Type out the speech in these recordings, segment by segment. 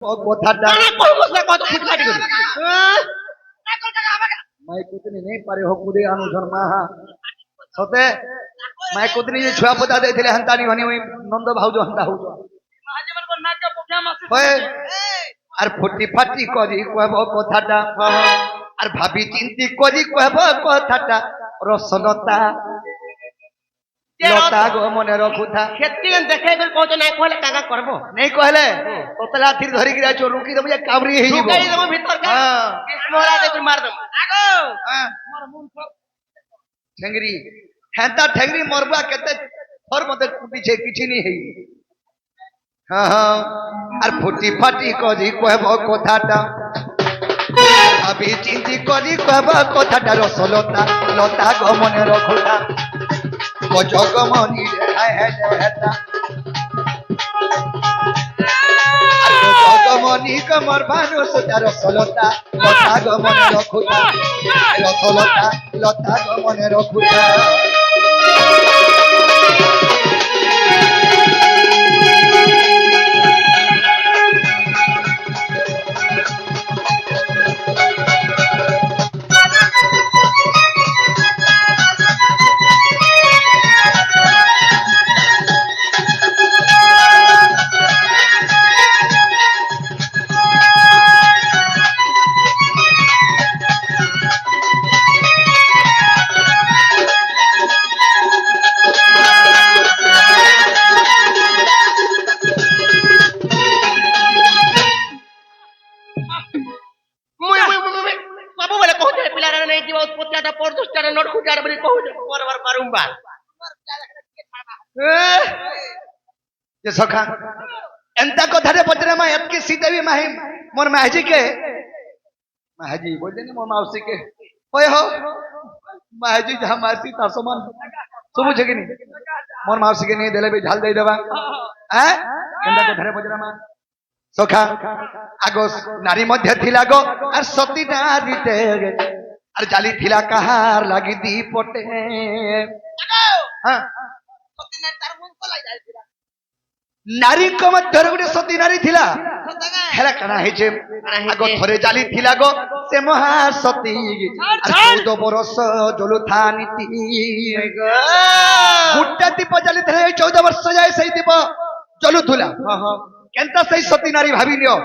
কথাটা মাই কুতনি নেই পারে হকুদে অনুজন মাহা সতে মাই কুতনি যে ছুয়া পতা দেইଥିଲେ হন্তানি হনি ওই নন্দ ভাউজ হন্তা হউজ আর ফুটি ফাটি করি কহব কথাটা আর ভাবি চিন্তি করি কহব কথাটা রসলতা লতা গো মনে রখুথা ক্ষেত্রে দেখে কত নাই কহলে কাকা করব নেই কহলে তোতলা থির ধরি গিরা চো রুকি দেবো যে কাবরি হেই ଯିବ গাড়ি দেব ভিতর কা বিস্মরা দেখুন মার দেব আগো মোর মুন সব ঠেঙ্গরি হেন্তা ঠেঙ্গরি মরবা কেতে থর মতে কুটিছে কিছু নি হেই আর ফুটি ফাটি করি কহব কথাটা ভাবি চিন্তি করি কহব কথাটা রসলতা লতা গো মনে রখুথা জগমনি জগমনি কমর ভানু সুতার রসলতা লতা গমনে রখুতা রসলতা লতা গমনে রখুতা सखा एंता कथारे पचरे मा एतकी सीतेवी माही मोर माहजी के माहजी बोलते ने मोर मावसी के ओए हो माहजी जहां मासी ता समान सब छे कि नहीं मोर मावसी के नहीं देले भी झाल दे देबा हैं एंता कथारे पचरे मा सखा आगो नारी मध्य थिला गो और सती नारीते और जाली थिला कहार लागी दी पटे हां सती नारी तार मन को लाई जाय नारी को मध्य गोटे सती नारी थिला हेला कना हे जे आगो थरे जाली थिला गो से महासती 14 बरस जलुथा नीति गुट्टा दीप जाली थे 14 वर्ष जाय सही दीप जलुथुला केनता सही सती नारी भाबी लियो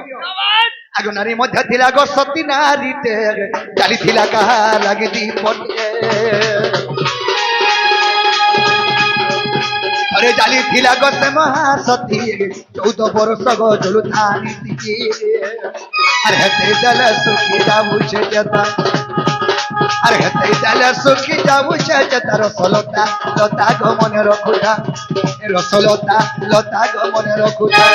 आगो नारी मध्य थिला गो सती नारी ते जाली थिला कहा लागे दीप अरे जाली थिला गो से महासती 14 बरस गो जलुथा नीति अरे हेते दल सुखी जाऊ छे जता अरे हेते दल सुखी जाऊ छे जता रसलता लता गो मने रखुता रसलता लता गो मने रखुता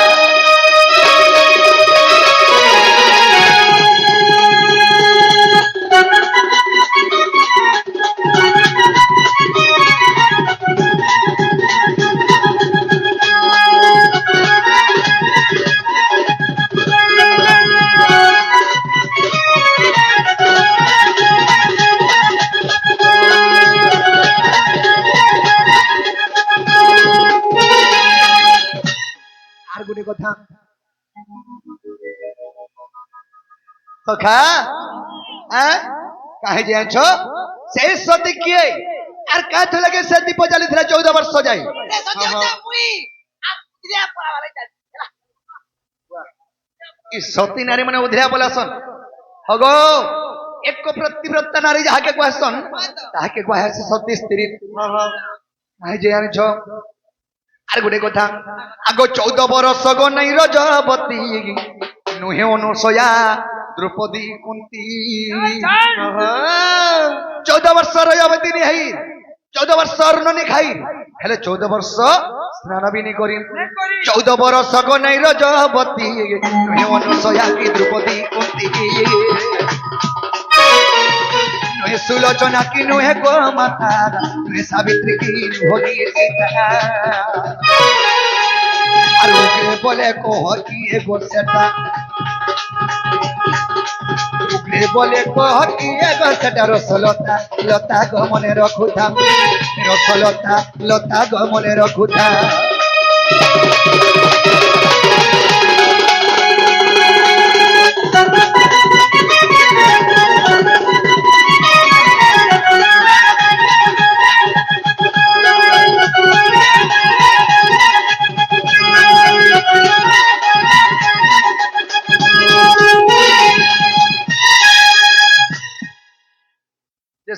কথা सखा काहे जे छो से सती किए आर का थ लगे से दीप जाली थला 14 वर्ष जाई ई सती नारी माने उधिया बोलासन हगो एक प्रतिव्रता नारी जहा के कहसन ताहा के कहे से सती स्त्री काहे जे छो आर गुटे कथा आगो 14 बरस गो नहीं रजवती नुहे अनुसया द्रौपदी कुंती 14 वर्ष रजवती नहीं 14 वर्ष अन्न नहीं खाई हेले 14 वर्ष स्नान भी नहीं करी 14 बरस गो नहीं रजवती नुहे अनुसया की द्रौपदी कुंती नुहे सुलोचना की नुहे गो माता नुहे सावित्री की भोगी अरे बोले को किए गोसेटा उकरे बोले को किए गोसेटा रसलता लता गो मने रखुता रसलता लता गो मने रखुता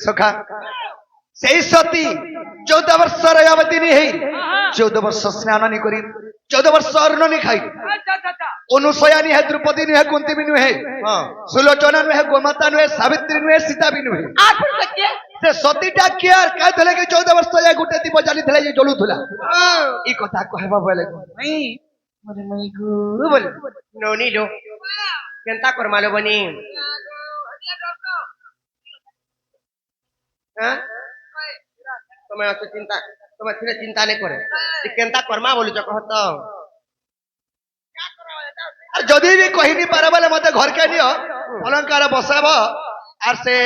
সখা সেই সতী 14 বর্ষর অবদিনী হই 14 বর্ষ স্নান নি করি 14 বর্ষ অন্ন নি খাই অনুসয়া নি হে দ্রৌপদী নি হে কুন্তি বি নুহে সুলোচনা নুহে গোমাতা নুহে সাবিত্রী নুহে সীতা বি নুহে আর পুরো কে ସେ ସତୀଟା କିଏ କାହିଁ ଥିଲେ କି 14 ବର୍ଷ ଯାଏ ଗୋଟେ ଦୀପ ଜାଳିଥିଲେ ଯେ ଜଳୁଥିଲା ଇ କଥା କହିବା ବେଲେ ନାଇଁ ମରେ ନାଇଁ ଗୁ ବୋଲେ ନନି ଲୋ କେନ୍ତା କରମାଲୋ ବନି হ্যাঁ তুমি অত চিন্তা তুমি ଥିଲେ চিন্তা নে করে যে কেন্তা করমা বলুছ কহ তো আর যদি ବି କହିନି ପାର ବେଲେ ମତେ ଘରକେ ନିଅ ଅଲଙ୍କାର ବସାବ আর সে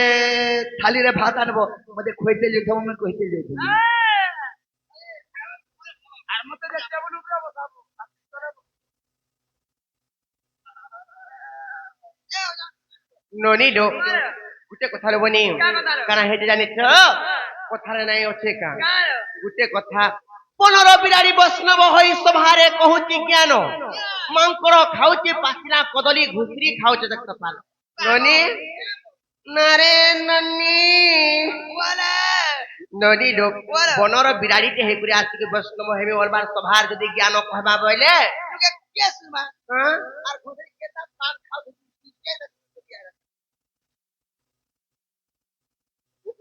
থালিরে ভাত আনবো মতে খুঁজতে যেতে আমি কইতে যেতে আর মতে দেখতে বলু বসাবো ননি লো গুটে কথা লো বনি কারণ হেতে জানিছ কথারে নাই আছে কা গুটে কথা 15 বিরাড়ি বৈষ্ণব হই সভারে কহুচি জ্ঞান মাংকর খাউচি পাছিলা কদলি ঘুসরি খাউচে দেখতে পাল ননি নারে ননি ননি লোক বনর বিরাড়িতে হে করে আসি বৈষ্ণব হেবে বলবার সভার যদি জ্ঞান কহবা বলে আর ঘুসরি কে তা পান খাও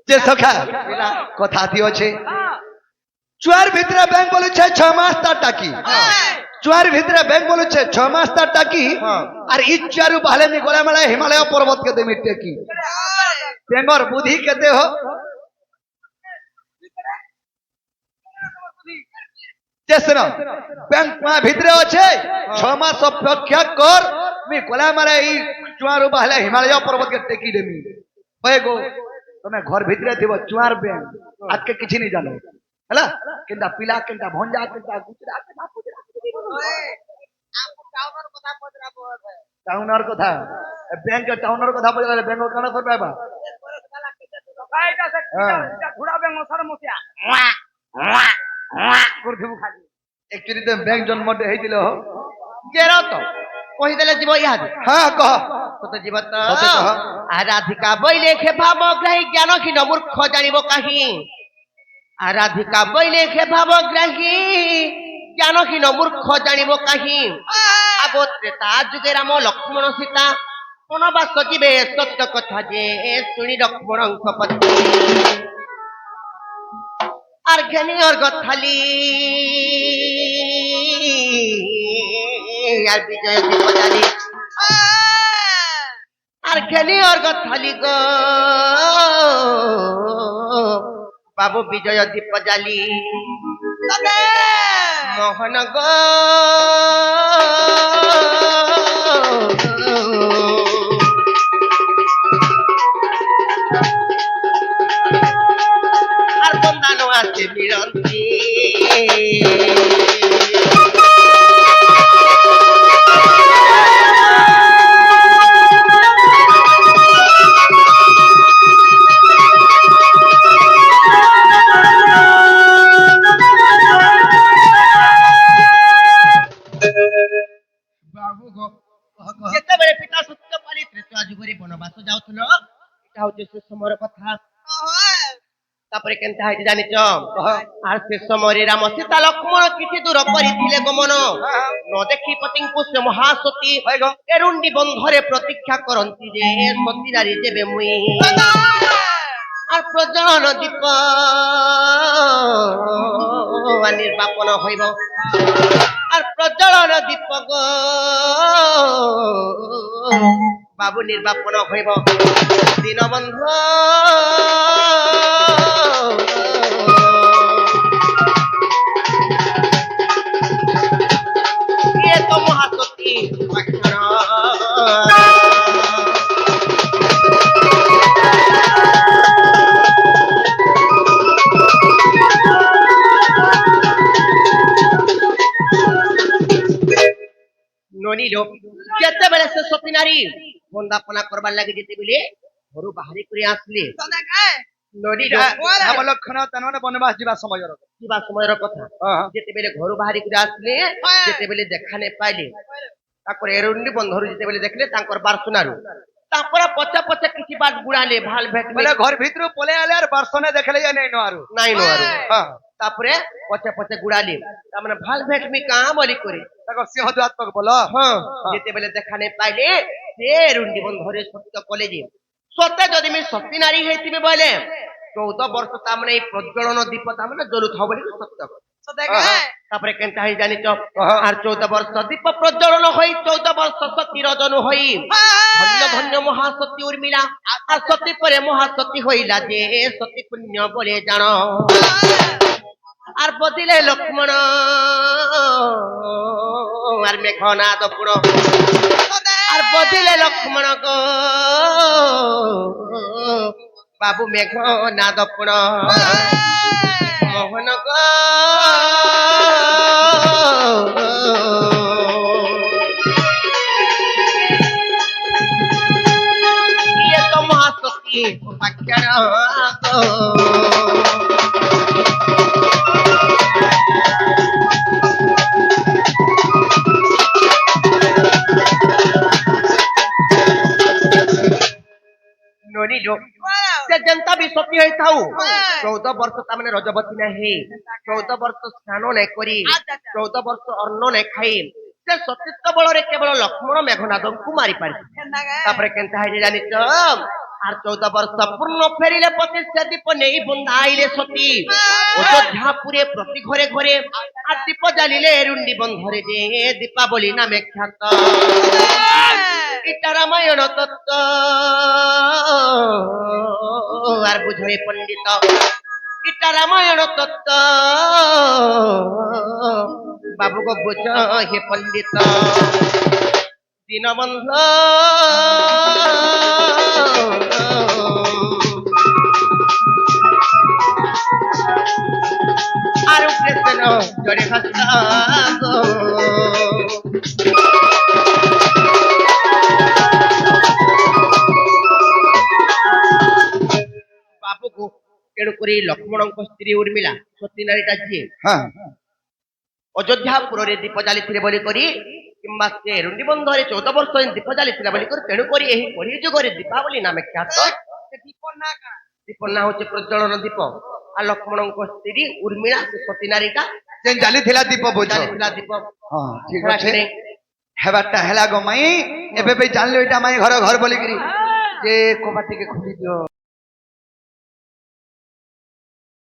যে সখা কথা দিওছে চুয়ার ভিতরে ব্যাংক বলেছে 6 মাস তার টাকি চুয়ার ভিতরে ব্যাংক বলেছে 6 মাস তার টাকি আর ইচ্ছারু বাহলে নি গলা মেলা হিমালয় পর্বত কে দেমি টেকি ব্যাঙ্গর বুদ্ধি কেতে হো যে শোনো ব্যাংক মা ভিতরে আছে 6 মাস অপেক্ষা কর মি গলা মেলা এই চুয়ারু বাহলে হিমালয় পর্বত কে টেকি দেমি হয়ে গো তুমি ঘর ভিতরে থিব চুয়ার ব্যাংক আজকে কিছু নি জানো ହେଲା କେନ୍ତା ପିଲା କେନ୍ତା ଭଞ୍ଜା କେନ୍ତା ଗୁଜରା କେନ୍ତା ପୁଜରା টাউনর কথা ব্যাংক টাউনর কথা বলে ব্যাংক কানা করে পাইবা ঘোড়া ব্যাংক মশার মশিয়া করথিবু খালি একচুয়ালি তো ব্যাংক জন্ম হইছিল জেরো তো কহিদেলে জীব ইহাদে হ্যাঁ কহ কত জীব তো আরাধিকা বইলে খেভাব গ্রাহী জ্ঞান ক্ষীণ মূর্খ জানিব কাহি আরাধিকা বইলে খেভাব গ্রাহী জ্ঞান ক্ষীণ মূর্খ জানিব কাহি আগত ত্রেতা যুগে রাম লক্ষ্মণ সীতা বনবাস জীবে সত্য কথা যে শুনি লক্ষ্মণଙ୍କ পতি আর জ্ঞানী অর্ঘ থালি আর বিজয় দীপ জালি আর জ্ঞানী অর্ঘ থালি গো বাবু বিজয় দীপ জালি মোহন গো আর বন্দানো আছে বিরন্তি যেତେବେଳେ ପିତା ସତ୍ୟପାଲି ତ୍ରେତୟା ଯୁଗରେ ବନବାସ ଯାଉଥିଲ এটা হচ্ছে সে সময়ের কথা তারপরে কেনতা হইছে জানিছ আর সে সমୟରେ রাম সীতা লক্ষ্মণ কিছু দূর করিଥିଲେ গমন ন দেখি পতিଙ୍କୁ সে মহাসতী এরুন্ডি বন্ধরে প্রতীক্ষা করন্তি যে সতী নারী দেবে মুই আর প্রজ্বলন দীপ নির্বাপন হইব আর প্রজ্বলন দীপ গো বাবু নির্বাপন হইব দীনবন্ধু ইয়ে তো মহাসতী লক্ষণ ননিল যেতেবেলে সে সতী নারী বন্দাপনা করবার লাগে যেতেবেলে ঘরু বাহারি করে আসলে ননিল লক্ষণ তার বনবাস যা সময়ের কিবা সময়ের কথা যেতেবেলে ঘরু বাহারি করে আসলে যেতেবেলে দেখা নে পাইলে তারপরে এরুন্ডি বন্ধরু যেতেবেলে দেখলে তাঙ্কর বার শোনারু তারপরে পচা পচা কিছু বাদ গুড়ালে ভাল ভেট বলে ঘর ভিতরু পলে আলে আর বর্ষণে দেখলে যায় নাই নয়ারু নাই নো আরো হ্যাঁ তারপরে পচা পচা গুড়ালে তার মানে ভাল ভেট মি কাঁ বলি করে তাকে সিংহ দুয়াত পাক বলো হ্যাঁ যেতেবেলে দেখানে পাইলে সে রুন্ডি বন্ধরে সত্য কলেজে সত্যি যদি আমি সতী নারী হইতিবে বলে 14 ବର୍ଷ ତା ମାନେ ଏଇ ପ୍ରଜ୍ୱଳନ ଦୀପ ତା ମାନେ ଜଳୁଥାଉ ବୋଲି ସତ୍ୟ ତାପରେ କେନ୍ତା ହେଇ ଜାଣିଛ আর 14 ବର୍ଷ ଦୀପ ପ୍ରଜ୍ୱଳନ ହୋଇ 14 ବର୍ଷ ସତୀର ଜନୁ ହୋଇ ଧନ୍ୟ ଧନ୍ୟ ମହାସତୀ ଉର୍ମିଳା আর ସତୀ ପରେ ମହାସତୀ হইলা যে সতী পুণ্য বলে জানো আর বদিলে লক্ষ্মণ আর মেঘনাদ পুর আর বদিলে লক্ষ্মণ গো বাবু মেঘনাদ পুর মোহন গো ইয়ে তো মহাসতী উপাখ্যান গো ନୋନିଲୋ ସେ ଯେନ୍ତା ବି ସତୀ ହେଇଥାଉ 14 ବର୍ଷ ତା ମାନେ ରଜବତୀ ନାହିଁ 14 ବର୍ଷ ସ୍ନାନ ନାଇଁ କରି 14 ବର୍ଷ ଅନ୍ନ ନାଇଁ ଖାଇ ସେ ସତୀତ୍ୱ ବଳରେ କେବଳ ଲକ୍ଷ୍ମଣ ମେଘନାଦଙ୍କୁ ମାରି ପାରିଛି ତାପରେ କେନ୍ତା ହେଇଛି ଜାଣିଛ আর 14 ବର୍ଷ ପୂର୍ଣ୍ଣ ଫେରିଲେ ପତି ସେ ଦୀପ ନେଇ ବୁନ୍ଦାଇଲେ ସତୀ অযোধ্যাপুরে প্রতি ঘরে ঘরে আর দীপ জ্বালিলে রুন্ডি বন্ধরে যে দীপাবলি নামে খ্যাত এটা রামায়ণ তত্ত্ব আর বুঝে পণ্ডিত এটা রামায়ণ তত্ত্ব বাবু গো বুঝ হে পণ্ডিত দীনবন্ধ আর কৃষ্ণ জড়ে হস্তা গো বাবুକୁ ତେଣୁକରି ଲକ୍ଷ୍ମଣଙ୍କ ସ୍ତ୍ରୀ ଉର୍ମିଳା ସତୀ ନାରୀଟା ଯିଏ হ্যাঁ ଅଯୋଧ୍ୟାପୁରରେ ଦୀପ ଜାଳିଥିଲେ ବୋଲି କରି କିମ୍ବା ସେ ରୁଣ୍ଡି ବନ୍ଧରେ 14 ବର୍ଷ ଦୀପ ଜାଳିଥିଲା ବୋଲି କରି ତେଣୁକରି ଏହି କଳି ଯୁଗରେ ଦୀପାବଳି ନାମେ ଖ୍ୟାତ ଦୀପ ନାଁ ହଉଛି ପ୍ରଜ୍ୱଳନ ଦୀପ আর লক্ষ্মণଙ୍କ ସ୍ତ୍ରୀ ଉର୍ମିଳା ସେ ସତୀ ନାରୀଟା যেন জালি থিলা দীপ বুঝ ଜାଳିଥିଲା ଦୀପ হ্যাঁ ঠিক আছে হেবারটা হেলা গো মাই এবে বে জানলো এটা মাই ঘর ঘর বলি করি যে কোপা থেকে খুলি দিও